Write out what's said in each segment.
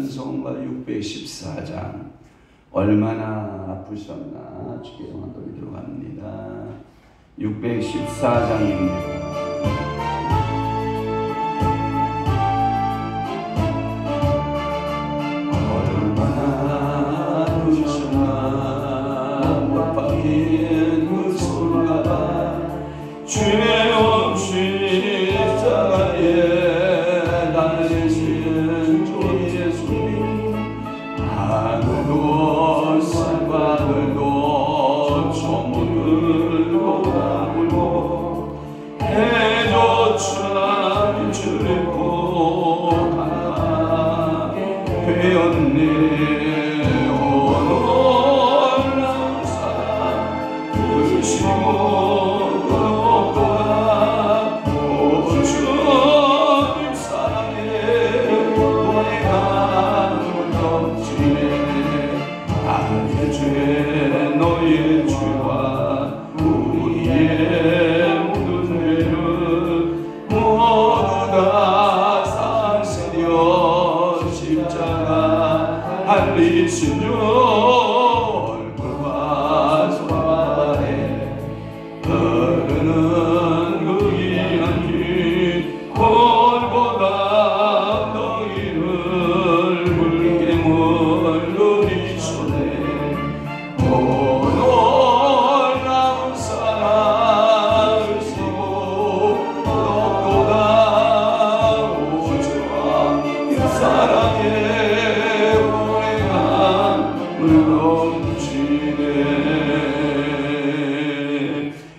찬송가 614장 얼마나 아프셨나 주께 영광 돌리도록 합니다. 614장입니다. 죄 없이 십자가에 달리신 주 예수님, 하늘도 산바들도 천문들도 나물고 해조차 줄고 가게 되었네. 오늘날 사랑 부르시고 너의 죄와 우리의 모든 죄를 모두 다 상세되어 십자가 달리신 주 얼굴과 손발에 흐르는 그 귀한 피 골고다 너희를 붉게 물들이셨네. 놀라운 사랑을 쓰고 너보다 우주와 사랑의 오래간 넘치네.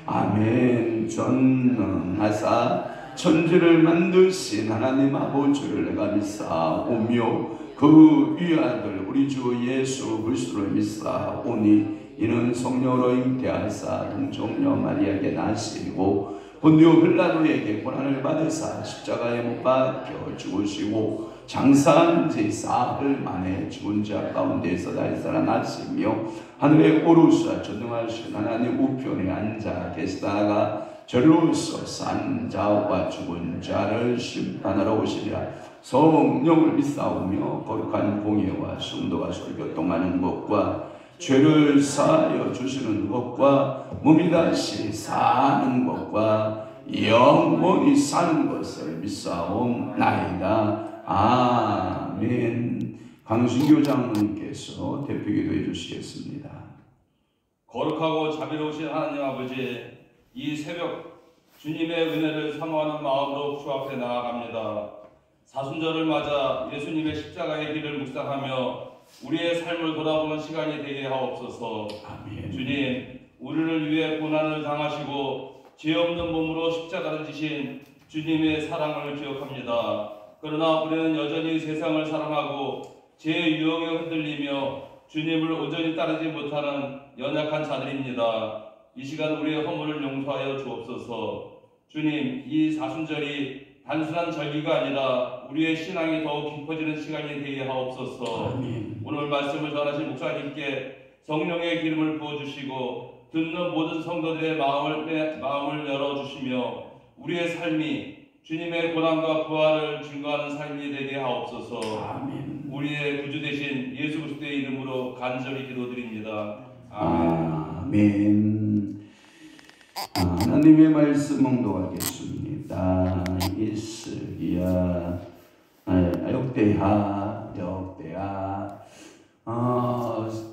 아멘. 전능하사 천지를 만드신 하나님 아버지를 내가 믿사오며 그 위아들 우리 주 예수 그리스도를 믿사오니 이는 성령으로 잉태하사 동정녀 마리아에게 나시고 본디오 빌라도에게 고난을 받으사 십자가에 못 박혀 죽으시고 장사한 지 사흘 만에 죽은 자 가운데서 다시 살아나시며 하늘에 오르사 전능하신 하나님 우편에 앉아 계시다가 절로서 산 자와 죽은 자를 심판하러 오시리라. 성령을 믿사오며 거룩한 공예와 성도가 설교통하는 것과 죄를 사하여 주시는 것과 몸이 다시 사는 것과 영원히 사는 것을 믿사옵나이다. 아멘. 강순교 장로님께서 대표기도해 주시겠습니다. 거룩하고 자비로우신 하나님 아버지, 이 새벽 주님의 은혜를 사모하는 마음으로 주 앞에 나아갑니다. 사순절을 맞아 예수님의 십자가의 길을 묵상하며 우리의 삶을 돌아보는 시간이 되게 하옵소서. 아멘. 주님, 우리를 위해 고난을 당하시고 죄 없는 몸으로 십자가를 지신 주님의 사랑을 기억합니다. 그러나 우리는 여전히 세상을 사랑하고 죄의 유혹에 흔들리며 주님을 온전히 따르지 못하는 연약한 자들입니다. 이 시간 우리의 허물을 용서하여 주옵소서. 주님, 이 사순절이 단순한 절기가 아니라 우리의 신앙이 더욱 깊어지는 시간이 되게 하옵소서. 아멘. 오늘 말씀을 전하신 목사님께 성령의 기름을 부어주시고 듣는 모든 성도들의 마음을 열어주시며 우리의 삶이 주님의 고난과 부활을 증거하는 삶이 되게 하옵소서. 아멘. 우리의 구주 되신 예수 그리스도의 이름으로 간절히 기도드립니다. 아멘. 아멘. 하나님의 말씀 봉독하겠습니다. 이스기야 역대하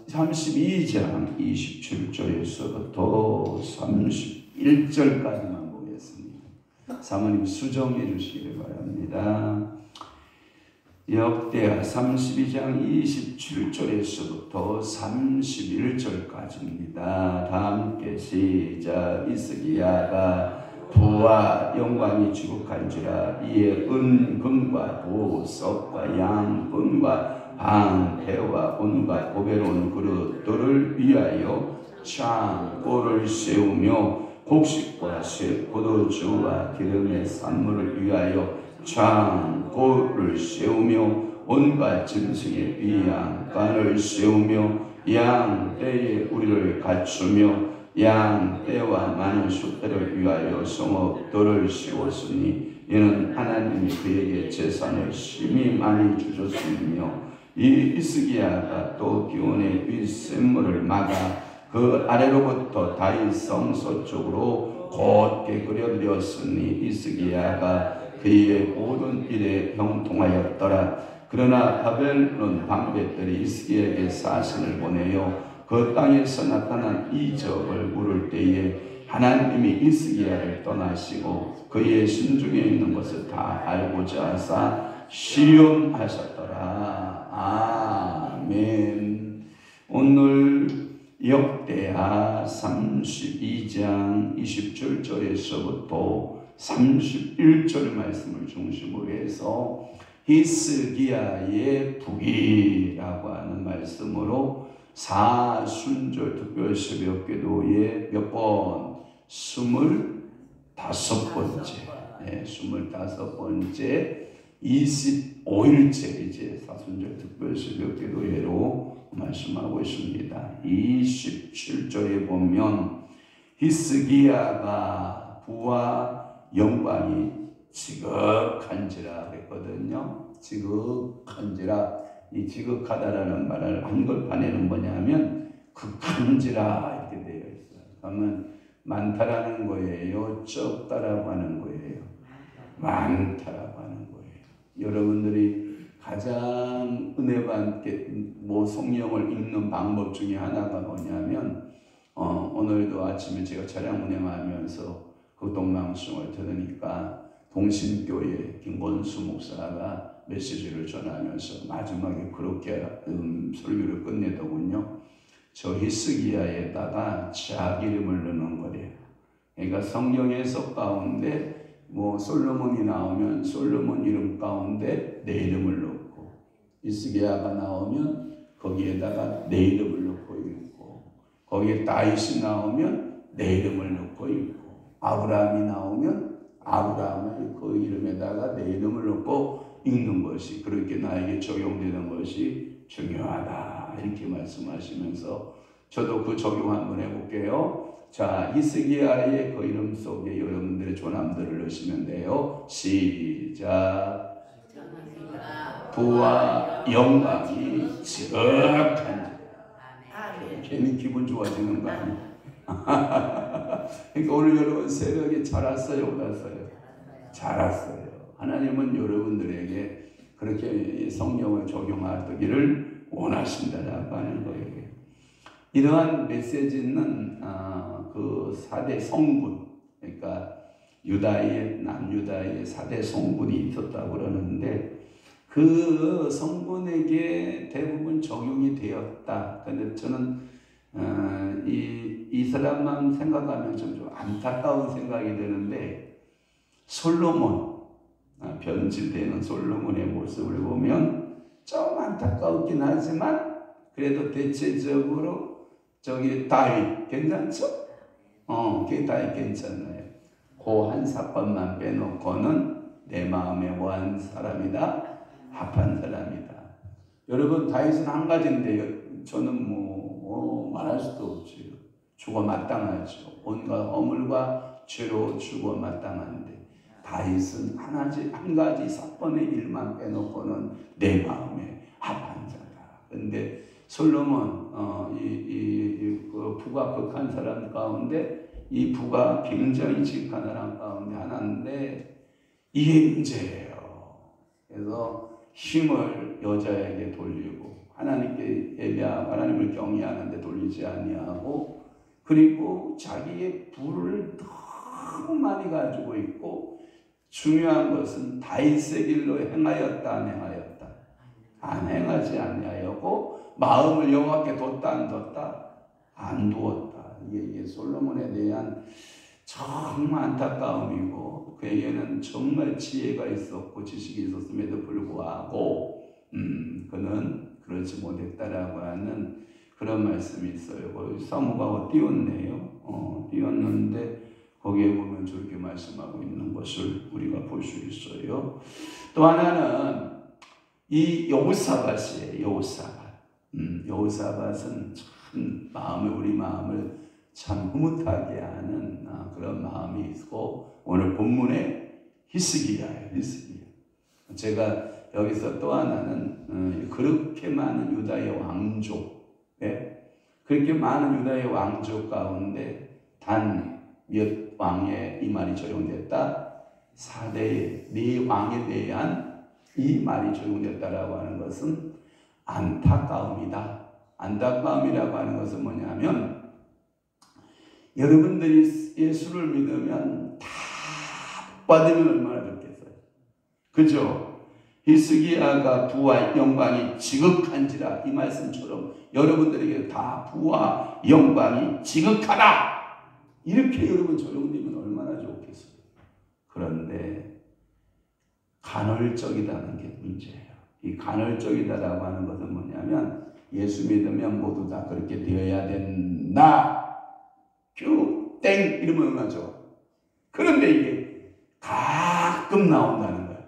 32장 27절에서부터 31절까지만 보겠습니다. 사모님 수정해 주시기 바랍니다. 역대하 32장 27절에서부터 31절까지입니다. 다 함께 시작. 이스기야가 부와 영광이 주룩한지라 이에 은, 금과 보석과 양, 끈과 방, 배와 온갖 보배로운 그릇들을 위하여 창고를 세우며 곡식과 쇠, 포도주와 기름의 산물을 위하여 창고를 세우며 온갖 짐승의 위양간을 세우며 양떼에 우리를 갖추며 양떼와 많은 숫대를 위하여 성읍들을 세웠으니 이는 하나님이 그에게 재산을 심히 많이 주셨으며 이 히스기야가 또 기온의 윗샘물을 막아 그 아래로부터 다윗 성소 쪽으로 곧게 끌어들였으니 히스기야가 그의 모든 일에 형통하였더라. 그러나 바벨론 방백들이 히스기야에게 사신을 보내어 그 땅에서 나타난 이적을 물을 때에 하나님이 히스기야를 떠나시고 그의 심중에 있는 것을 다 알고자 하사 시험하셨더라. 아멘. 오늘 역대하 32장 27절에서부터 31절 말씀을 중심으로 해서 히스기야의 북이라고 하는 말씀으로 사순절 특별 새벽 기도에 몇 번? 25번째. 네, 25번째 25일째 이제 사순절 특별 새벽 기도회로 말씀하고 있습니다. 27절에 보면 히스기야가 부와 영광이 지극한지라 그랬거든요. 지극한지라. 이 지극하다라는 말을 한글판에는 뭐냐면 극한지라 이렇게 되어 있어요. 그러면 많다라는 거예요, 적다라고 하는 거예요, 많다라고 하는 거예요. 여러분들이 가장 은혜 받게 성경을 읽는 방법 중에 하나가 뭐냐면 오늘도 아침에 제가 차량 운행하면서 그 동방송을 들으니까 동신교회 김건수 목사가 메시지를 전하면서 마지막에 그렇게 설교를 끝내더군요. 저 히스기야에다가 자기 이름을 넣는 거래요. 그러니까 성경 해석 가운데 뭐 솔로몬이 나오면 솔로몬 이름 가운데 내 이름을 넣고, 히스기야가 나오면 거기에다가 내 이름을 넣고 읽고, 거기에 다윗이 나오면 내 이름을 넣고 읽고, 아브라함이 나오면 아브라함의 그 이름에다가 내 이름을 넣고 읽는 것이 그렇게 나에게 적용되는 것이 중요하다 이렇게 말씀하시면서 저도 그 적용 한번 해볼게요. 자, 히스기야의 그 이름 속에 여러분들의 조남들을 넣으시면 돼요. 시작. 부와 영광이 지극한 괜히 기분 좋아지는 거 아니에요? 그러니까 오늘 여러분 새벽에 잘 왔어요, 못 왔어요? 잘 왔어요. 하나님은 여러분들에게 그렇게 성령을 적용하기를 원하신다라고 하는 거예요. 이러한 메시지는 그 4대 성군, 그러니까 유다의 남유다의 4대 성군이 있었다고 그러는데 그 성군에게 대부분 적용이 되었다. 그런데 저는 이 사람만 생각하면 좀 안타까운 생각이 드는데, 솔로몬, 변질되는 솔로몬의 모습을 보면 좀 안타깝긴 하지만 그래도 대체적으로 저기 다윗 괜찮죠? 그게 다윗 괜찮아요. 그 한 사건만 빼놓고는 내 마음에 뭐한 사람이다? 합한 사람이다. 여러분 다윗은 한 가지인데 저는 뭐 말할 수도 없지요. 죽어 마땅하죠. 온갖 허물과 죄로 죽어 마땅한데 다윗은 한 가지 사건의 일만 빼놓고는 내 마음에 합한 자다. 그런데 솔로몬 그 부가 극한 사람 가운데 이 부가 굉장히 지극한 사람 가운데 하나인데 이게 문제예요. 그래서 힘을 여자에게 돌리고 하나님께 예배하고 하나님을 경외하는데 돌리지 아니하고, 그리고 자기의 부를 너무 많이 가지고 있고, 중요한 것은 다윗의 길로 행하였다 안 행하였다? 안 행하지 아니하였고, 마음을 여호와께 뒀다 안 뒀다? 안 두었다. 이게 솔로몬에 대한 정말 안타까움이고, 그에게는 정말 지혜가 있었고 지식이 있었음에도 불구하고 그는 그렇지 못했다라고 하는 그런 말씀이 있어요. 거기 사무가 띄웠네요. 띄웠는데 거기에 보면 저렇게 말씀하고 있는 것을 우리가 볼 수 있어요. 또 하나는 이 여호사밧이에요. 여호사밧은 참 우리 마음을 참 흐뭇하게 하는 그런 마음이 있고, 오늘 본문에 히스기야예요. 히스기야. 제가 여기서 또 하나는 그렇게 많은 유다의 왕족, 그렇게 많은 유다의 왕족 가운데 단 몇 왕의 이 말이 적용됐다? 4대의 네 왕에 대한 이 말이 적용됐다라고 하는 것은 안타까움이다. 안타까움이라고 하는 것은 뭐냐면 여러분들이 예수를 믿으면 다 복받으면 얼마나 좋겠어요. 그죠? 히스기야가 부와 영광이 지극한지라 이 말씀처럼 여러분들에게 다 부와 영광이 지극하다. 이렇게 여러분 적용되면 얼마나 좋겠어요. 그런데 간헐적이다는 게 문제예요. 이 간헐적이다라고 하는 것은 뭐냐면 예수 믿으면 모두 다 그렇게 되어야 된다. 땡 이러면 얼마죠. 그런데 이게 가끔 나온다는 거예요.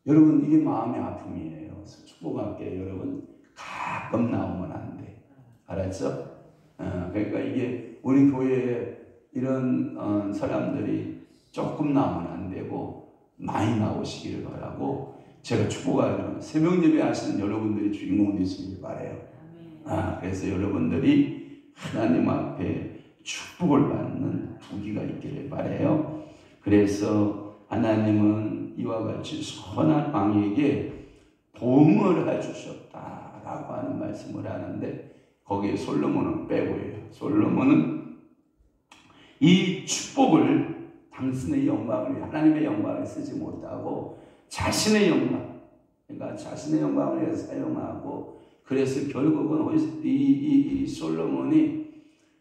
여러분 이게 마음의 아픔이에요. 축복할게요. 여러분 가끔 나오면 안 돼. 알았죠? 그러니까 이게 우리 교회에 이런 사람들이 조금 나오면 안 되고 많이 나오시기를 바라고 제가 축복하는 새벽 예배 하시는 여러분들이 주인공 되시길 바라요. 그래서 여러분들이 하나님 앞에 축복을 받는 부귀가 있기를 바라요. 그래서 하나님은 이와 같이 선한 왕에게 보응을 해주셨다라고 하는 말씀을 하는데 거기에 솔로몬은 빼고요. 솔로몬은 이 축복을 당신의 영광을 위해 하나님의 영광을 쓰지 못하고 자신의 영광, 그러니까 자신의 영광을 위해 사용하고 그래서 결국은 이 솔로몬이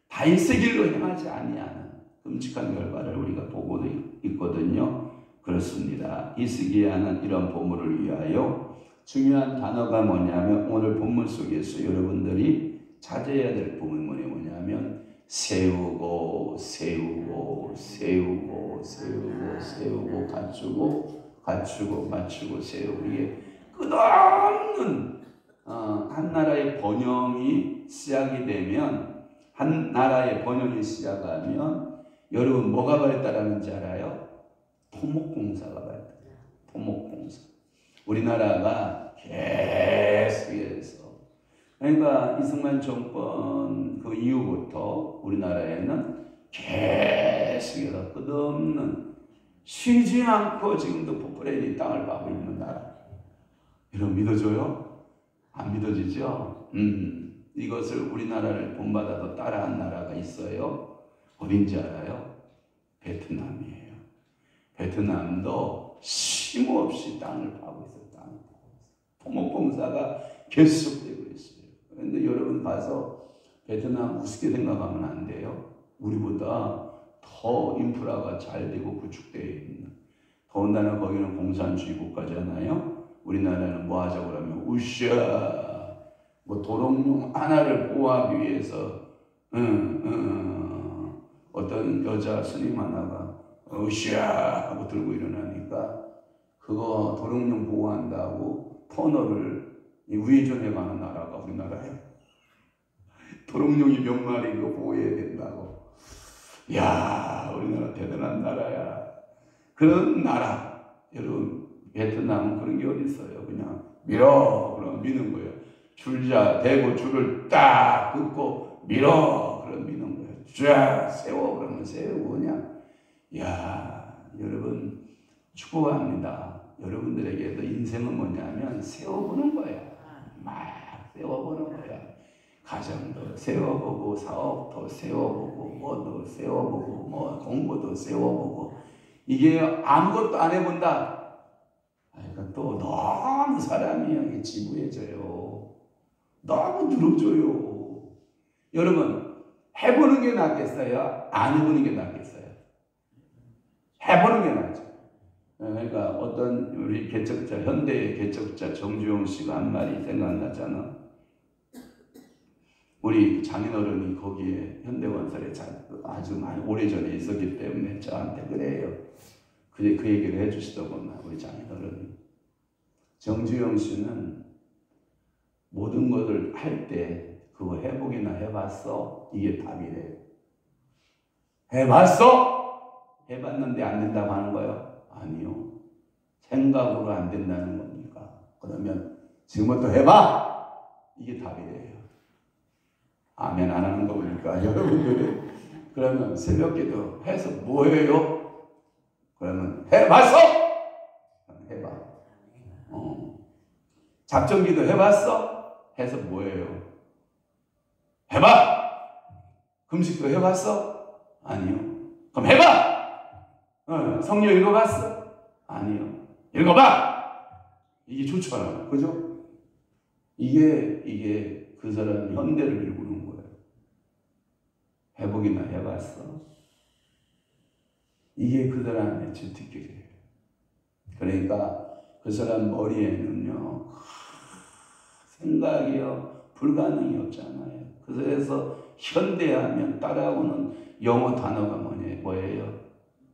다윗의 길로 행하지 아니하는 끔찍한 결과를 우리가 보고 있거든요. 그렇습니다. 히스기야는 이런 보물을 위하여 중요한 단어가 뭐냐면 오늘 본문 속에서 여러분들이 찾아야 될 부분이 뭐냐면 세우고 세우고 세우고 세우고 세우고 갖추고 맞추고 세우고 이게 끝없는 한 나라의 번영이 시작이 되면 한 나라의 번영이 시작하면 여러분 뭐가 발달하는지 알아요? 토목공사가 발달해요. 토목공사. 우리나라가 계속해서 그러니까 이승만 정권 그 이후부터 우리나라에는 계속해서 끝없는 쉬지 않고 지금도 포프레인이 땅을 파고 있는 나라. 여러분 믿어져요? 안 믿어지죠? 이것을 우리나라를 본받아서 따라한 나라가 있어요. 어딘지 알아요? 베트남이에요. 베트남도 쉼없이 땅을 파고 있어요. 땅을 파고 있어요. 토목공사가 계속되고 있어요. 그런데 여러분 가서 베트남 우습게 생각하면 안 돼요. 우리보다 더 인프라가 잘 되고 구축되어 있는. 더군다나 거기는 공산주의 국가잖아요. 우리나라는 뭐 하자고 그러면 우샤 뭐 도롱뇽 하나를 보호하기 위해서 어떤 여자 스님 하나가 으쌰 하고 들고 일어나니까 그거 도롱뇽 보호한다고 터널을 우회전해 가는 나라가 우리나라예요. 도롱뇽이 몇 마리 이거 보호해야 된다고. 이야 우리나라 대단한 나라야. 그런 나라. 여러분 베트남은 그런 게 어디 있어요. 그냥 밀어 그러면 미는 거예요. 줄자 대고 줄을 딱 긋고 밀어 그러면 미는 거예요. 쫙 세워 그러면 세우고 그냥. 이야 여러분 축복합니다. 여러분들에게도 인생은 뭐냐면 세워보는 거야. 막 세워보는 거야. 가정도 세워보고 사업도 세워보고 뭐도 세워보고 뭐 공부도 세워보고 이게 아무것도 안 해본다. 그러니까 또 너무 사람이 여기 지루해져요. 너무 늘어져요. 여러분 해보는 게 낫겠어요? 안 해보는 게 낫겠어요? 해보는 게 낫죠. 그러니까 어떤 우리 개척자 현대의 개척자 정주영 씨가 한 말이 생각나잖아. 우리 장인어른이 거기에 현대건설에 아주 많이 오래전에 있었기 때문에 저한테 그래요. 그 얘기를 해주시더구만 우리 장인어른이. 정주영 씨는 모든 것을 할 때 그거 해보기나 해봤어? 이게 답이래요. 해봤어? 해봤는데 안 된다고 하는 거예요? 아니요. 생각으로 안 된다는 겁니까? 그러면 지금부터 해봐! 이게 답이래요. 아멘 안 하는 겁니까? 여러분들은 그러면 새벽기도 해서 뭐예요? 그러면 해봤어? 해봐. 작전기도 해봤어? 해서 뭐예요? 해봐! 금식도 해봤어? 아니요. 그럼 해봐! 성경 읽어봤어? 아니요. 읽어봐! 이게 좋잖아요. 그죠? 이게 그 사람 현대를 일구는 거예요. 해보기나 해봤어? 이게 그 사람의 주특기예요. 그러니까 그 사람 머리에는요, 생각이요, 불가능이 없잖아요. 그래서 현대하면 따라오는 영어 단어가 뭐예요?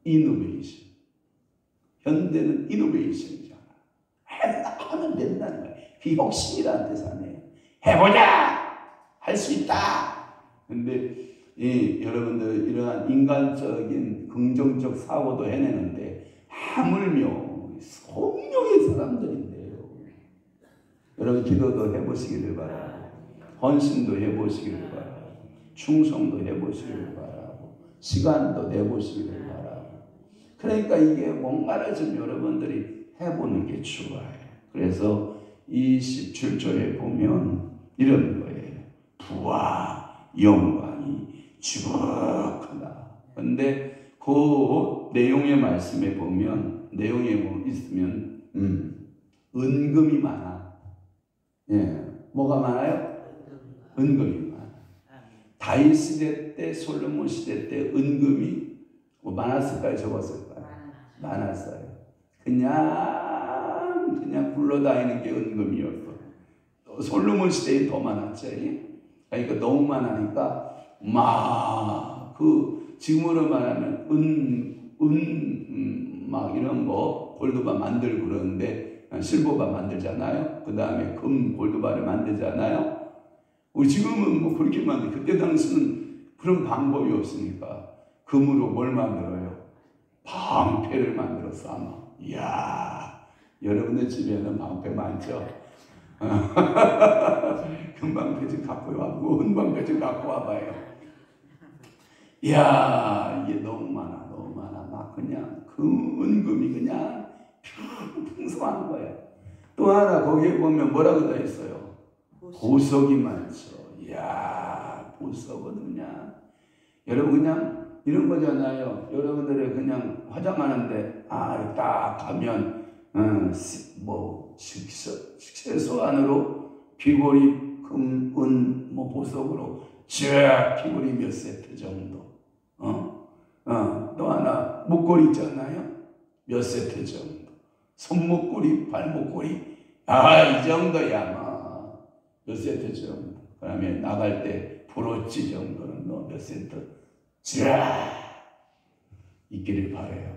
이노베이션. 현대는 이노베이션이잖아. 하면 된다는 거예요. 그 혁신이라는 뜻 아니에요. 해보자! 할 수 있다! 근데 여러분들 이러한 인간적인 긍정적 사고도 해내는데 하물며 성령의 사람들인데요. 여러분 기도도 해보시기를 바라고, 헌신도 해보시기를 바라고, 충성도 해보시기를 바라고, 시간도 내보시기를 바라고. 그러니까 이게 뭔가를 좀 여러분들이 해보는 게 좋아요. 그래서 27절에 보면 이런 거예요. 부와 영광이 주룩하다. 근데 그 내용의 말씀에 보면, 내용에 있으면 은금이 많아. 예, 뭐가 많아요? 은금이 많아. 다윗 시대 때, 솔로몬 시대 때 은금이 많았을까요? 적었을까요? 많았어요. 그냥 굴러다니는 게 은금이었어. 솔로몬 시대에 더 많았지. 그러니까 너무 많으니까 지금으로 말하면 막 이런 거 골드바 만들고 그러는데 실버바 만들잖아요. 그 다음에 금 골드바를 만들잖아요. 우리 지금은 뭐 그렇게 만들. 그때 당시는 그런 방법이 없으니까 금으로 뭘 만들어요? 방패를 만들었어 아마. 이야, 여러분의 집에는 방패 많죠? 금방패 좀 갖고 와보고 은방패 좀 갖고 와봐요. 이야, 이게 너무 많아. 막 그냥 그 은금이 그냥 풍성한 거예요. 또 하나 거기에 보면 뭐라고 돼 있어요? 보석이 많죠. 이야, 보석은 그냥 여러분 그냥 이런 거잖아요. 여러분들이 그냥 화장하는데 딱 가면 식세소 안으로 귀걸이 금, 은, 보석으로 쫙 귀걸이 몇 세트 정도. 또 하나 목걸이 있잖아요. 몇 세트 정도. 손목걸이, 발목걸이. 이 정도야 몇 세트 정도. 그 다음에 나갈 때 브로치 정도는 몇 세트 쫙 있기를 바라요.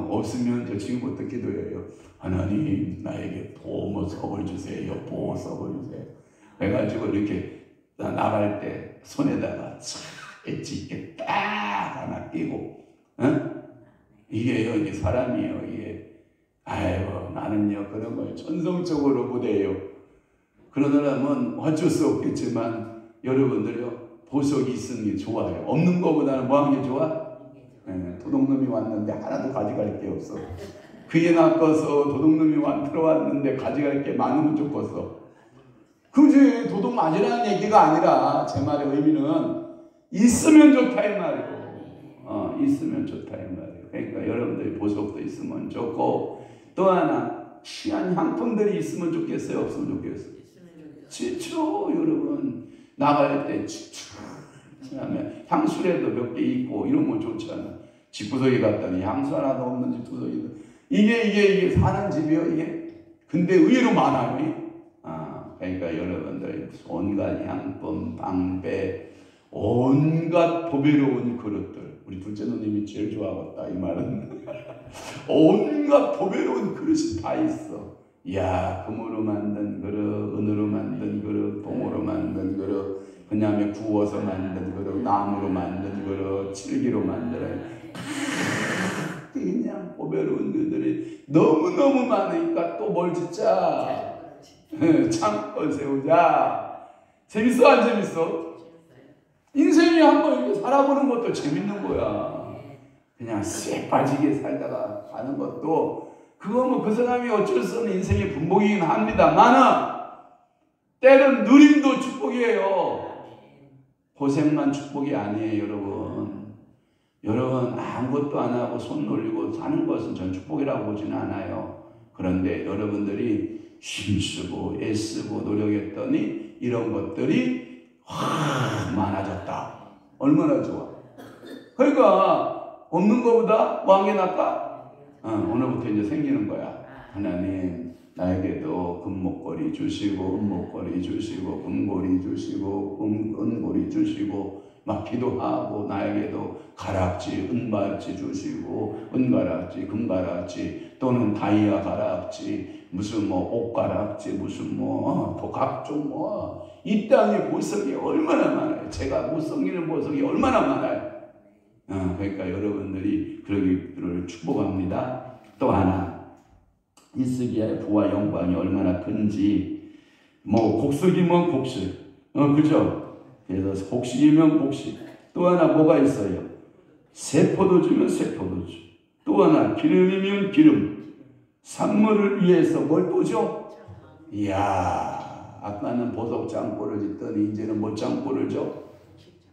없으면 저 지금부터 기도해요. 하나님 나에게 보석을 주세요. 보석을 주세요. 그래가지고 이렇게 나갈 때 손에다가 엣지 있게 딱 하나 끼고, 이게 사람이에요. 이게 아이고 나는요 그런 걸 전성적으로 못해요. 그러느라면 어쩔 수 없겠지만 여러분들요 보석이 있으는 게 좋아요. 없는 것보다는 뭐 하는 게 좋아? 도둑놈이 왔는데 하나도 가져갈 게 없어. 그게 낚아서 도둑놈이 들어왔는데 가져갈 게 많으면 좋겠어. 그지? 도둑 맞으라는 얘기가 아니라 제 말의 의미는 있으면 좋다 이 말이고, 있으면 좋다 이 말이에요. 그러니까 여러분들이 보석도 있으면 좋고, 또 하나 귀한 향품들이 있으면 좋겠어요? 없으면 좋겠어요? 좋죠. 여러분 나갈 때 그다음에 향수라도 몇 개 있고 이러면 좋잖아. 집구석에 갔더니 향수 하나도 없는 집구석이 이게 사는 집이요 이게. 근데 의외로 많아요. 그러니까 여러분들 온갖 향품, 방패, 온갖 보배로운 그릇들. 우리 둘째 누님이 제일 좋아하겠다 이 말은. 온갖 보배로운 그릇이 다 있어. 이야, 금으로 만든 그릇, 은으로 만든 그릇, 동으로 만든 그릇, 그다음에 구워서 만든 그릇, 나무로 만든 그릇, 칠기로 만들어요. 그냥 보배로운 일들이 너무너무 많으니까 또 뭘 짓자? 창고 세우자. 재밌어 안 재밌어? 인생이 한번 이렇게 살아보는 것도 재밌는 거야. 그냥 쎄 빠지게 살다가 가는 것도 그거 뭐 그 사람이 어쩔 수 없는 인생의 분복이긴 합니다만은 때론 누림도 축복이에요. 고생만 축복이 아니에요, 여러분. 여러분 아무것도 안 하고 손 놀리고 사는 것은 전 축복이라고 보지는 않아요. 그런데 여러분들이 힘쓰고 애쓰고 노력했더니 이런 것들이 확 많아졌다. 얼마나 좋아. 그러니까 없는 것보다 뭐 한 게 낫다? 오늘부터 이제 생기는 거야. 하나님 나에게도 금목걸이 주시고 은목걸이 주시고 금고리 주시고 은고리 주시고 막 기도하고 나에게도 가락지 은발지 주시고 은가락지 금가락지 또는 다이아 가락지 무슨 뭐 옷가락지 무슨 뭐 또 각종 뭐 이 땅에 보석이 얼마나 많아요. 제가 못 섬기는 보석이 얼마나 많아요. 그러니까 여러분들이 그러기를 축복합니다. 또 하나 이스기야의 부와 영광이 얼마나 큰지 뭐 곡식이면 곡식 그죠? 그래서 곡식이면 곡식 또 하나 뭐가 있어요? 세포도주면 세포도주 또 하나 기름이면 기름 산물을 위해서 뭘 또 줘? 이야 아까는 보석 창고를 짓더니 이제는 뭐 창고를 줘?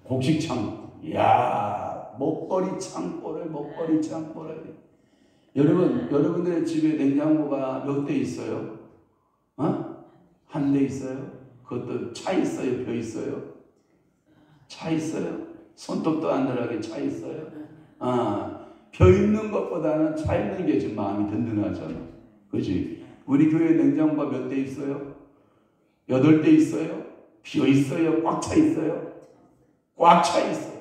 곡식 창고. 이야 먹거리 창고를 여러분들의 집에 냉장고가 몇 대 있어요? 한 대 있어요? 그것도 차 있어요? 벼 있어요? 차 있어요? 손톱도 안 들어가게 차 있어요? 벼 있는 것보다는 차 있는 게 지금 마음이 든든하잖아. 그지? 우리 교회 냉장고가 몇 대 있어요? 8대 있어요? 벼 있어요? 꽉 차 있어요? 꽉 차 있어요.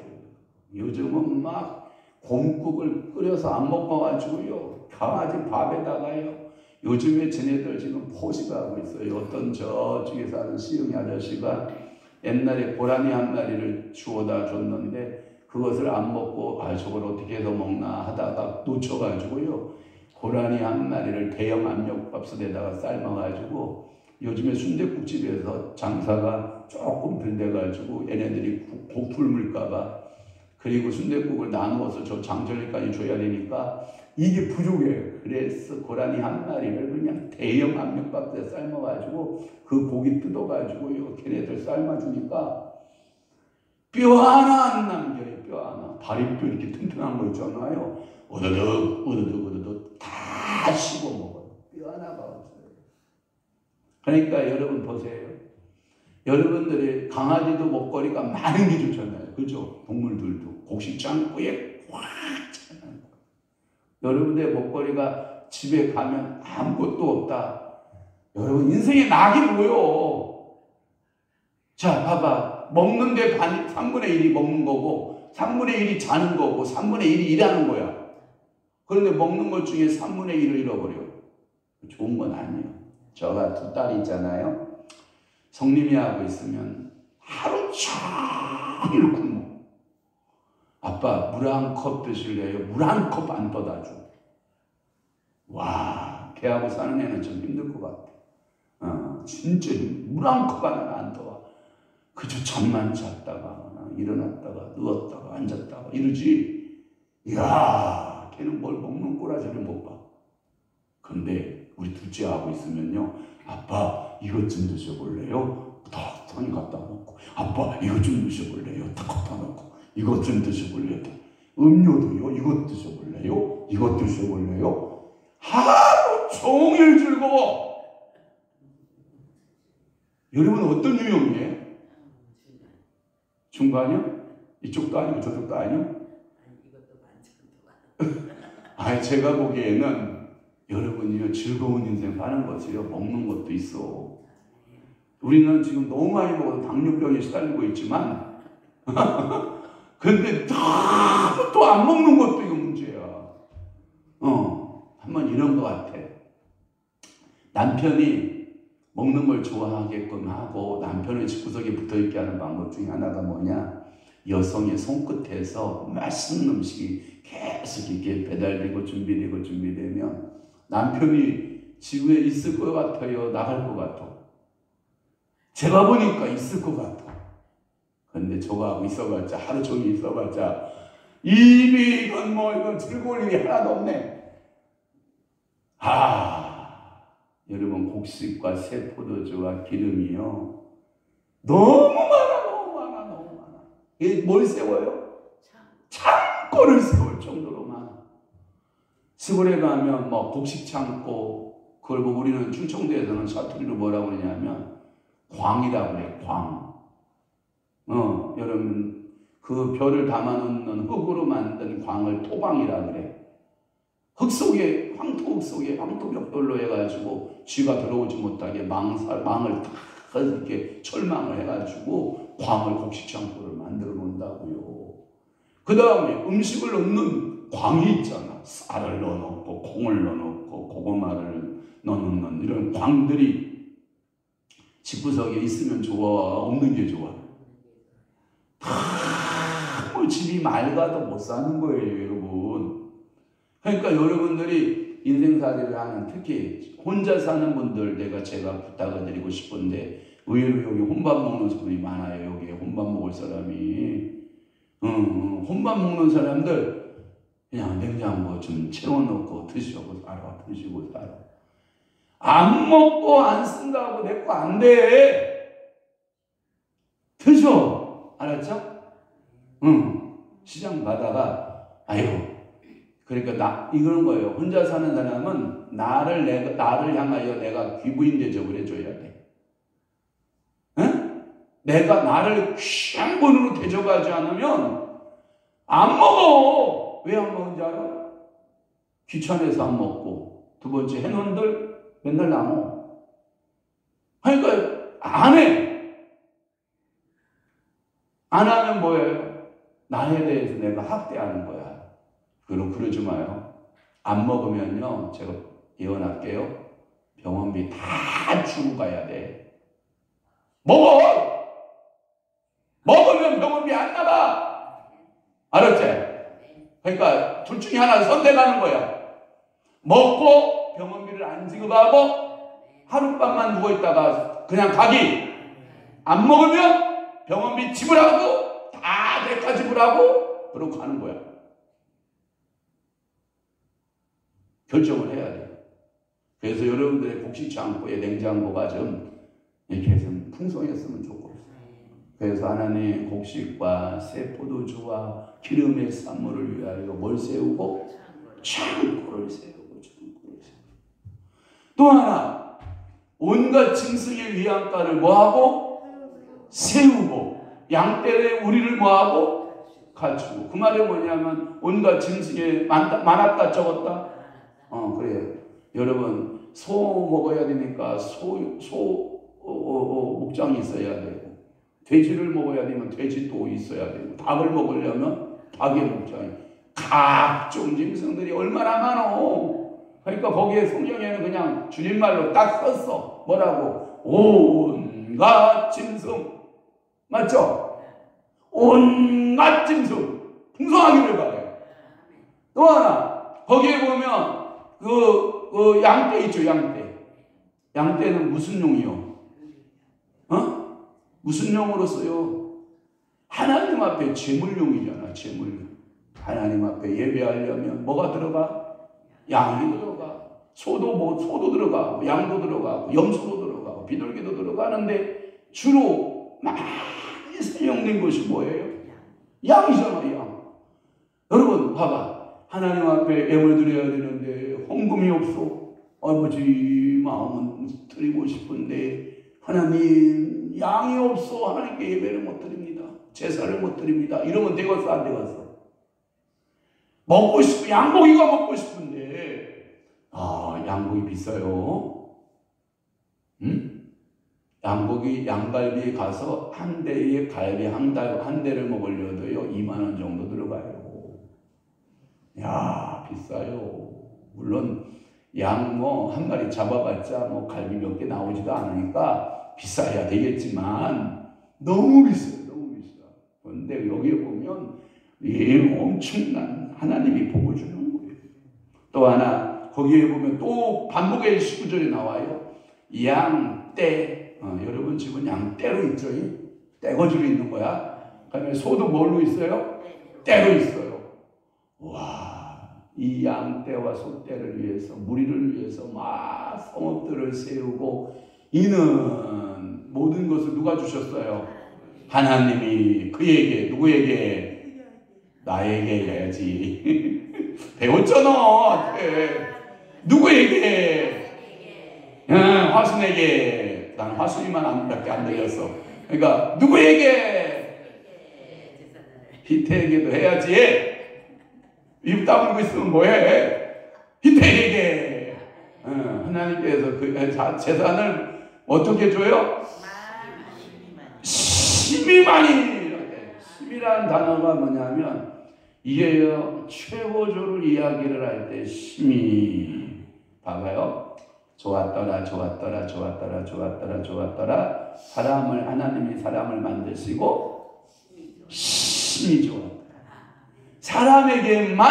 요즘은 막 곰국을 끓여서 안 먹어가지고요. 강아지 밥에다가요. 요즘에 쟤네들 지금 포식하고 있어요. 어떤 저쪽에 사는 시흥이 아저씨가 옛날에 고라니 한 마리를 주워다 줬는데 그것을 안 먹고 저걸 어떻게 해서 먹나 하다가 놓쳐가지고요. 고라니 한 마리를 대형 압력밥솥에다가 삶아가지고 요즘에 순댓국집에서 장사가 조금 덜 돼가지고 얘네들이 고풀 물까봐 그리고 순댓국을 나누어서 저 장절리까지 줘야 되니까 이게 부족해요. 그래서 고라니 한 마리를 그냥 대형 압력밥솥에 삶아가지고 그 고기 뜯어가지고요. 걔네들 삶아주니까 뼈 하나 안 남겨요. 뼈 하나. 다리뼈 이렇게 튼튼한 거 있잖아요. 어더덕 다 씹어 먹어요. 뼈 하나가 없어요. 그러니까 여러분 보세요. 여러분들이 강아지도 먹거리가 많은 게 좋잖아요. 그죠? 동물들도 곡식 창고에 꽉 차는 거. 여러분들의 먹거리가 집에 가면 아무것도 없다. 여러분 인생의 낙이 뭐요? 자 봐봐. 먹는데 3분의 1이 먹는 거고 3분의 1이 자는 거고 3분의 1이 일하는 거야. 그런데 먹는 것 중에 3분의 1을 잃어버려. 좋은 건 아니에요. 저가 2딸이 있잖아요. 성님이 하고 있으면 하루 종일 굶어. 아빠 물 한 컵 드실래요? 물 한 컵 안 떠다 줘. 와, 걔하고 사는 애는 좀 힘들 것 같아. 진짜 물 한 컵 하나 안 떠와. 그저 잠만 잤다가 일어났다가 누웠다가 앉았다가 이러지. 이야, 걔는 뭘 먹는 꼬라지를 못 봐. 근데 우리 둘째 하고 있으면요. 아빠 이것 좀 드셔볼래요? 탁 손이 갖다 놓고 아빠 이것 좀 드셔볼래요? 탁 갖다 놓고 이것 좀 드셔볼래요? 음료도요? 이것 드셔볼래요? 이것 드셔볼래요? 하루 종일 즐거워. 여러분 어떤 유형이에요? 중간이요? 이쪽도 아니고 저쪽도 아니요? 아니 제가 보기에는 여러분이요 즐거운 인생 사는 것이요 먹는 것도 있어. 우리는 지금 너무 많이 먹어서 당뇨병에 시달리고 있지만 근데 또 안 먹는 것도 이거 문제야. 한번 이런 것 같아. 남편이 먹는 걸 좋아하게끔 하고 남편의 집구석에 붙어있게 하는 방법 중에 하나가 뭐냐, 여성의 손끝에서 맛있는 음식이 계속 이렇게 배달되고 준비되면 남편이 지구에 있을 것 같아요? 나갈 것 같아? 제가 보니까 있을 것 같아. 근데 저거하고 있어봤자, 하루 종일 있어봤자, 입이 이건 즐거울 일이 하나도 없네. 여러분, 곡식과 새 포도주와 기름이요. 너무 많아. 이게 뭘 세워요? 창고를 세울 정도로 많아. 시골에 가면 뭐 곡식 창고, 그걸 뭐 우리는 충청도에서는 사투리로 뭐라고 그러냐면 광이라고 그래, 광. 여러분, 그 별을 담아놓는 흙으로 만든 광을 토방이라고 그래. 흙 속에, 황토 속에, 황토벽돌로 해가지고 쥐가 들어오지 못하게 망을 다 이렇게 철망을 해가지고 광을 곡식창고를 만들어 놓는다고요. 그 다음에 음식을 넣는 광이 있잖아. 쌀을 넣어놓고 콩을 넣어놓고 고구마를 넣어놓는 이런 광들이 집구석에 있으면 좋아, 없는 게 좋아? 뭐 집이 맑아도 못 사는 거예요, 여러분. 그러니까 여러분들이 인생살이를 하는, 특히 혼자 사는 분들 제가 부탁을 드리고 싶은데, 의외로 여기 혼밥 먹는 사람이 많아요. 여기에 혼밥 먹을 사람이. 혼밥 먹는 사람들 그냥 냉장고 좀 채워놓고 드시고 살아. 안 먹고 안 쓴다고 내 거 안 돼. 드셔. 알았죠? 시장 가다가 그러니까 이런 거예요. 혼자 사는 사람은 나를 향하여 내가 귀부인 대접을 해줘야 돼. 내가 나를 귀한 분으로 대접하지 않으면 안 먹어. 왜 안 먹은지 알아? 귀찮아서 안 먹고, 두 번째 해놓은들 맨날 나눠. 그러니까 안 해. 안 하면 뭐예요? 나에 대해서 내가 학대하는 거야. 그러지 마요. 안 먹으면요, 제가 예언할게요. 병원비 다 주고 가야 돼. 먹어! 먹으면 병원비 안 나가! 알았지? 그러니까 둘 중에 하나를 선택하는 거야. 먹고 병원비를 안 지급하고 하룻밤만 누워있다가 그냥 가기. 안 먹으면 병원비 지불하고 다 대가 지불하고 그러고 가는 거야. 결정을 해야 돼. 그래서 여러분들의 곡식창고의 냉장고가 좀 이렇게 좀 풍성했으면 좋고, 그래서 하나님 곡식과 새 포도주와 기름의 산물을 위하여 뭘 세우고? 창고를 세우고. 또 하나, 온갖 짐승의 위안가를 뭐하고? 세우고. 양떼의 우리를 뭐하고? 갖추고. 그 말이 뭐냐면 온갖 짐승의 많았다 적었다? 그래요. 여러분, 소 먹어야 되니까 목장이 있어야 되고, 돼지를 먹어야 되면 돼지도 있어야 되고, 닭을 먹으려면 닭의 목장이, 각종 짐승들이 얼마나 많어. 그러니까 거기에 성경에는 그냥 주님 말로 딱 썼어. 뭐라고? 온갖 짐승. 맞죠? 온갖 짐승. 풍성하기를 바래요. 또 하나, 거기에 보면 그 양떼 있죠, 양떼. 양떼는 무슨 용이요? 무슨 용으로 써요? 하나님 앞에 제물용이잖아, 제물용. 하나님 앞에 예배하려면 뭐가 들어가? 양이 들어가. 소도 들어가고, 양도 들어가고, 염소도 들어가고, 비둘기도 들어가는데 주로 많이 사용된 것이 뭐예요? 양이잖아요, 양. 여러분, 봐봐. 하나님 앞에 예물 드려야 되는데 헌금이 없어. 아버지 마음은 드리고 싶은데 하나님 양이 없어. 하나님께 예배를 못 드립니다. 제사를 못 드립니다. 이러면 되겠어, 안 되겠어? 먹고 싶고, 양고기가 먹고 싶은데, 양고기 비싸요. 양갈비에 가서 한 대의 갈비 한 대를 먹으려도요 2만 원 정도 들어가요. 야, 비싸요. 물론 양 한 마리 잡아봤자 갈비 몇 개 나오지도 않으니까 비싸야 되겠지만 너무 비싸요. 너무 비싸. 근데 여기에 보면 엄청난 하나님이 복을 주는 거예요. 또 하나 거기에 보면 또 반복의 19절이 나와요. 양, 떼. 여러분 집은 양 떼로 있죠? 떼거지로 있는 거야. 그다음에 소도 뭘로 있어요? 떼로 있어요. 와, 이 양떼와 소떼를 위해서, 무리를 위해서 막 성읍들을 세우고, 이는 모든 것을 누가 주셨어요? 하나님이 그에게, 누구에게? 나에게 해야지. 배웠잖아. 누구에게? 화순에게. 난 화순이만 밖에 안 들렸어. 그러니까 누구에게? 히태에게도 해야지. 입 다물고 있으면 뭐해? 히태에게. 하나님께서 그 재산을 어떻게 줘요? 심히많이. 심이라는 단어가 뭐냐면 이게요, 최고조를 이야기를 할 때 심히. 봐봐요. 좋았더라, 좋았더라, 좋았더라, 좋았더라, 좋았더라. 하나님이 사람을 만드시고 심히 좋았더라. 사람에게만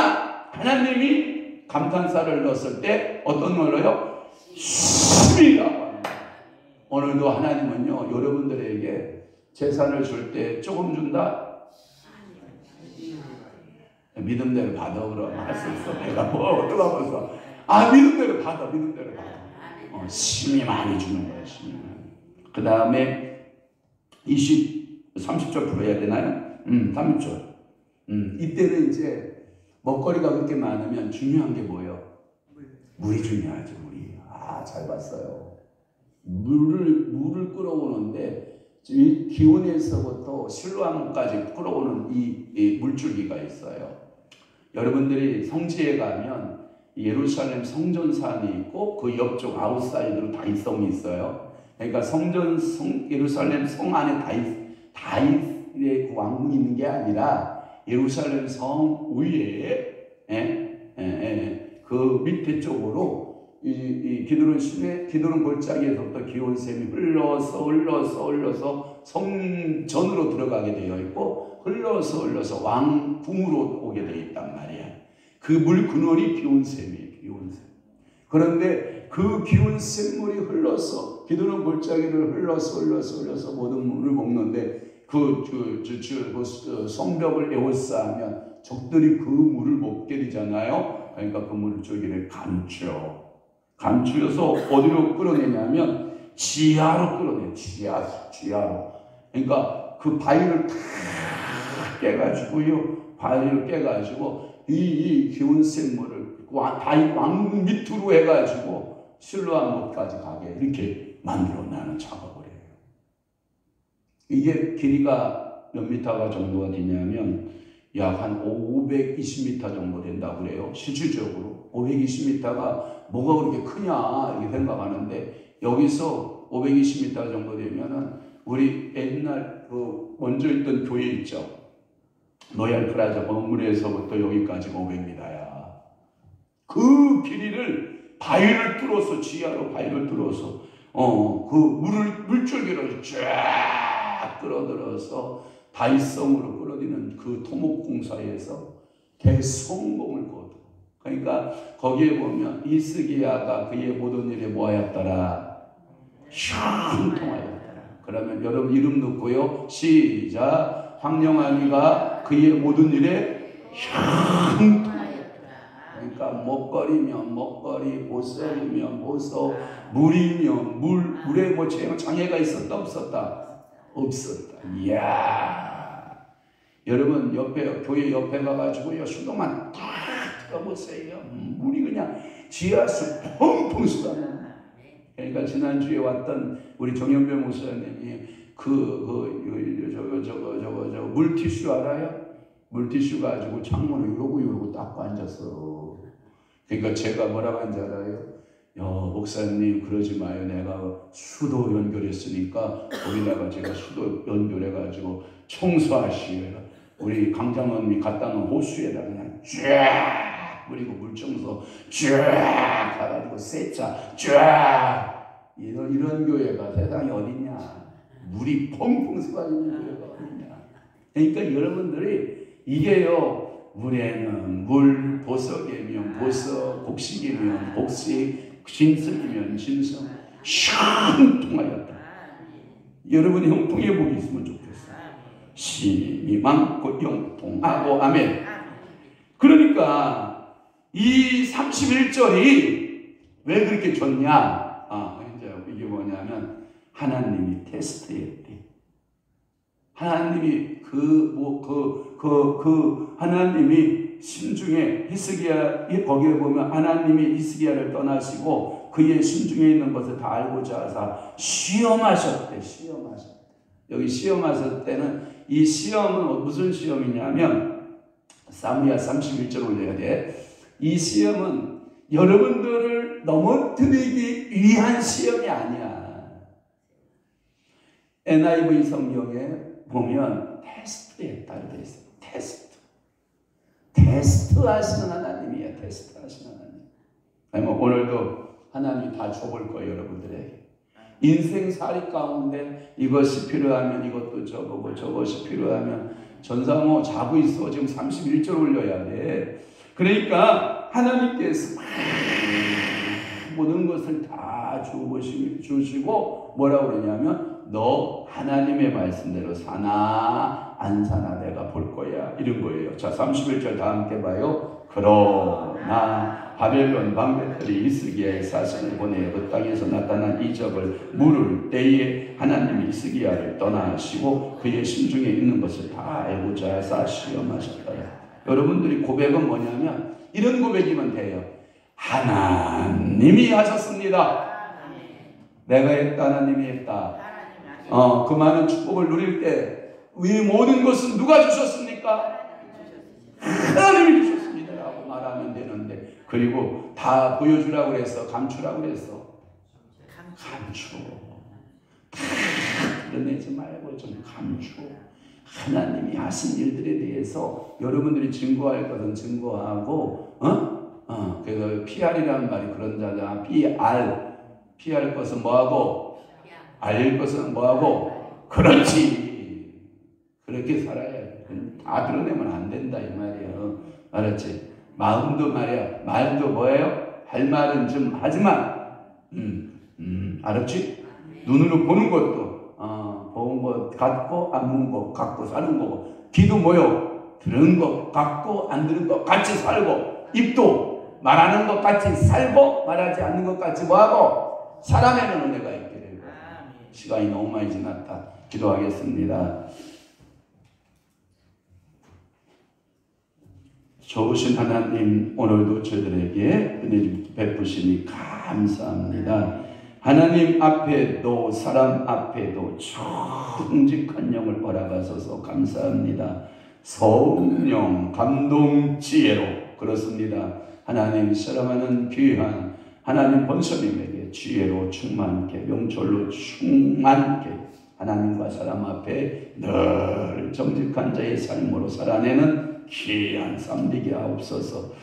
하나님이 감탄사를 넣었을 때 어떤 걸로요? 심히라고 합니다. 오늘도 하나님은요, 여러분들에게 재산을 줄 때 조금 준다? 믿음대로 받아. 그럼 할 수 있어. 내가 뭐 어떡하면서 믿음대로 받아. 믿음대로 받아. 심히 많이 주는 거예요. 심히 많이. 그 다음에 30절 풀어야 되나요? 30절. 이때는 이제 먹거리가 그렇게 많으면 중요한 게 뭐예요? 물이 중요하죠. 물이. 잘 봤어요. 물을 끌어오는데 이 기온에서부터 실로암까지 끌어오는 이 물줄기가 있어요. 여러분들이 성지에 가면 예루살렘 성전산이 있고 그 옆쪽 아웃사이드로 다윗성이 있어요. 그러니까 예루살렘 성 안에 다윗의 그 왕궁이 있는 게 아니라 예루살렘 성 위에 그 밑에 쪽으로 이 기드론 골짜기에서부터 기온샘이 흘러서 성전으로 들어가게 되어 있고 흘러서 왕궁으로 오게 되어 있단 말이야. 그 물 근원이 기온샘이에요. 기온샘. 그런데 그 기온샘물이 흘러서 기드론 골짜기를 흘러서 모든 물을 먹는데 그 성벽을 에워싸면 적들이 그 물을 먹게 되잖아요. 그러니까 그 물줄기를 감추어서 어디로 끌어내냐면 지하로 끌어내. 지하로. 그러니까 그 바위를 탁 깨가지고 이 기온샘물을 다윗 왕궁 밑으로 해가지고 실로암까지 가게 이렇게 만들어내는 작업을 해요. 이게 길이가 몇 미터가 정도가 되냐면 약 한 520m 정도 된다고 그래요. 실질적으로 520m가 뭐가 그렇게 크냐 이렇게 생각하는데, 여기서 520m 정도 되면은 우리 옛날 그 먼저 있던 교회 있죠. 노얄 프라자 건물에서부터 여기까지가 500m야. 그 길이를 바위를 뚫어서, 지하로 바위를 뚫어서 그 물줄기를 쫙 끌어들어서 다윗성으로 끌어들이는 그 토목공사에서 대성공을 거둬. 그러니까 거기에 보면 이스기야가 그의 모든 일에 뭐하였더라? 형통하였더라. 그러면 여러분 이름 넣고요. 시작. 황영환이가 그의 모든 일에 형통하였더라. 그러니까 먹거리면 먹거리, 보석이면 보석, 물이면 물에 뭐 장애가 있었다 없었다? 없었다. 이야. 여러분 교회 옆에 가가지고요 수도만 탁 들어보세요. 물이 그냥 지하수 펑펑 쏟아내는. 그러니까 지난주에 왔던 우리 정현배 목사님이 저 물티슈 알아요? 물티슈 가지고 창문을 이러고 닦고 앉았어. 그러니까 제가 뭐라고 한지 알아요? 목사님 그러지 마요. 내가 수도 연결했으니까 거기다가 제가 수도 연결해가지고 청소하시오. 우리 강장원이 갖다 놓은 호수에다 그냥 쫙 그리고 물청소 쫙 가가지고 세차 쫙. 이런 교회가 세상에 어딨냐. 물이 펑펑 쏟아지는 교회가 어딨냐. 그러니까 여러분들이 이게요, 물에는 물, 보석이면 보석, 곡식이면 곡식, 진석이면 진석, 형통하였다. 여러분이 형통해 보기 있으면 좋겠어요. 심이 많고 형통하고. 아멘. 그러니까 이 31절이 왜 그렇게 좋냐? 이제 이게 뭐냐면 하나님이 테스트했대. 하나님이 하나님이 심중에 히스기야, 거기에 보면 하나님이 히스기야를 떠나시고 그의 심중에 있는 것을 다 알고자 하사 시험하셨대. 여기 시험하셨을 때는 이 시험은 무슨 시험이냐면 사무야 31절 올려야 돼. 이 시험은 여러분들을 넘어뜨리기 위한 시험이 아니야. NIV 성경에 보면 테스트했다고 되어 있어요. 테스트 하시는 하나님이야. 테스트 하시는 하나님. 아니 오늘도 하나님이 다 줘볼 거예요, 여러분들에게. 인생살이 가운데 이것이 필요하면 이것도 줘보고 저것이 필요하면 전사모 자고 있어. 지금 31절 올려야 돼. 그러니까 하나님께서 모든 것을 다 주시고 뭐라고 그러냐면 너 하나님의 말씀대로 사나 안 사나 내가 볼 거야, 이런 거예요. 자, 31절 다 함께 봐요. 그러나 바벨론 방백들이 히스기야의 사신을 보내 그 땅에서 나타난 이적을 물을 때에 하나님이 히스기야를 떠나시고 그의 심중에 있는 것을 다 알고자 하사 시험하셨다. 여러분들이 고백은 뭐냐면 이런 고백이면 돼요. 하나님이 하셨습니다. 내가 했다, 하나님이 했다. 그 많은 축복을 누릴 때 이 모든 것은 누가 주셨습니까? 하나님이 주셨습니다 라고 말하면 되는데, 그리고 다 보여주라고 그랬어? 감추라고 그랬어? 감추. 다 드러내지 말고 좀 감추. 하나님이 하신 일들에 대해서 여러분들이 증거할 것은 증거하고, 그래서 PR이라는 말이 그런 자잖아. PR 것은 뭐하고, 알릴 것은 뭐하고, 그렇지. 그렇게 살아야 돼. 다 드러내면 안 된다 이 말이에요. 알았지? 마음도 말이야. 말도 뭐예요? 할 말은 좀 하지만, 알았지? 눈으로 보는 것도, 본 것 같고 안 본 것 같고 사는 거고, 귀도 뭐요? 들은 것 같고 안 들은 것 같이 살고, 입도 말하는 것 같이 살고 말하지 않는 것 같이 뭐하고 사람에는 은혜가 있게 되고. 시간이 너무 많이 지났다. 기도하겠습니다. 좋으신 하나님, 오늘도 저들에게 은혜 베푸시니 감사합니다. 하나님 앞에도 사람 앞에도 정직한 영을 허락하셔서 감사합니다. 성령 감동 지혜로 그렇습니다. 하나님 사랑하는 귀한 하나님 본성님에게 지혜로 충만케, 명철로 충만케 하나님과 사람 앞에 늘 정직한 자의 삶으로 살아내는 귀한 삶 되게 하옵소서.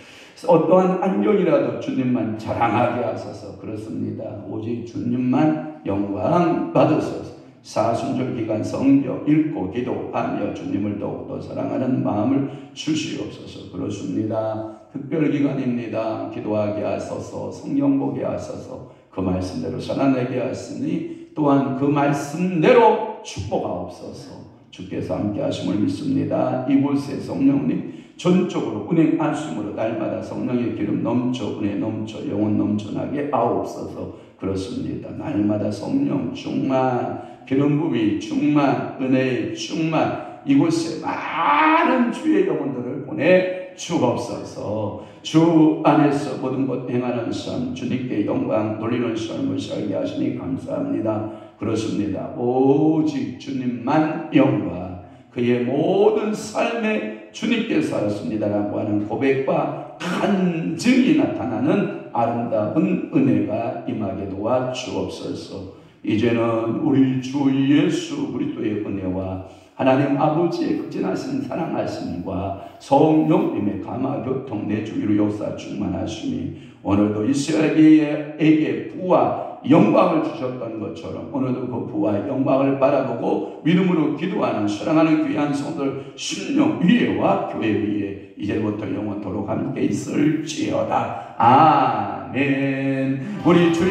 어떠한 안경이라도 주님만 자랑하게 하소서. 그렇습니다. 오직 주님만 영광 받으소서. 사순절 기간 성경 읽고 기도하며 주님을 더욱더 사랑하는 마음을 주시옵소서. 그렇습니다. 특별 기간입니다. 기도하게 하소서. 성경 보게 하소서. 그 말씀대로 살아내게 하시니 또한 그 말씀대로 축복하옵소서. 주께서 함께 하심을 믿습니다. 이곳에 성령님 전적으로 운행하심으로 날마다 성령의 기름 넘쳐 은혜 넘쳐 영혼 넘쳐나게 하옵소서. 그렇습니다. 날마다 성령 충만, 기름 부음이 충만, 은혜의 충만, 이곳에 많은 주의 영혼들을 보내 주옵소서. 주 안에서 모든 것 행하는 삶, 주님께 영광 돌리는 삶을 살게 하시니 감사합니다. 그렇습니다. 오직 주님만 영광, 그의 모든 삶에 주님께서 하셨습니다라고 하는 고백과 간증이 나타나는 아름다운 은혜가 임하게 도와 주옵소서. 이제는 우리 주 예수 그리스도의 은혜와 하나님 아버지의 극진하신 사랑하심과 성령님의 감화교통 내주 위로 역사 충만하심이 오늘도 이스라엘에게 부와 영광을 주셨던 것처럼 오늘도 그 부와의 영광을 바라보고 믿음으로 기도하는 사랑하는 귀한 성도들 신령 위에와 교회 위에 이제부터 영원토록 함께 있을지어다. 아멘. 우리 주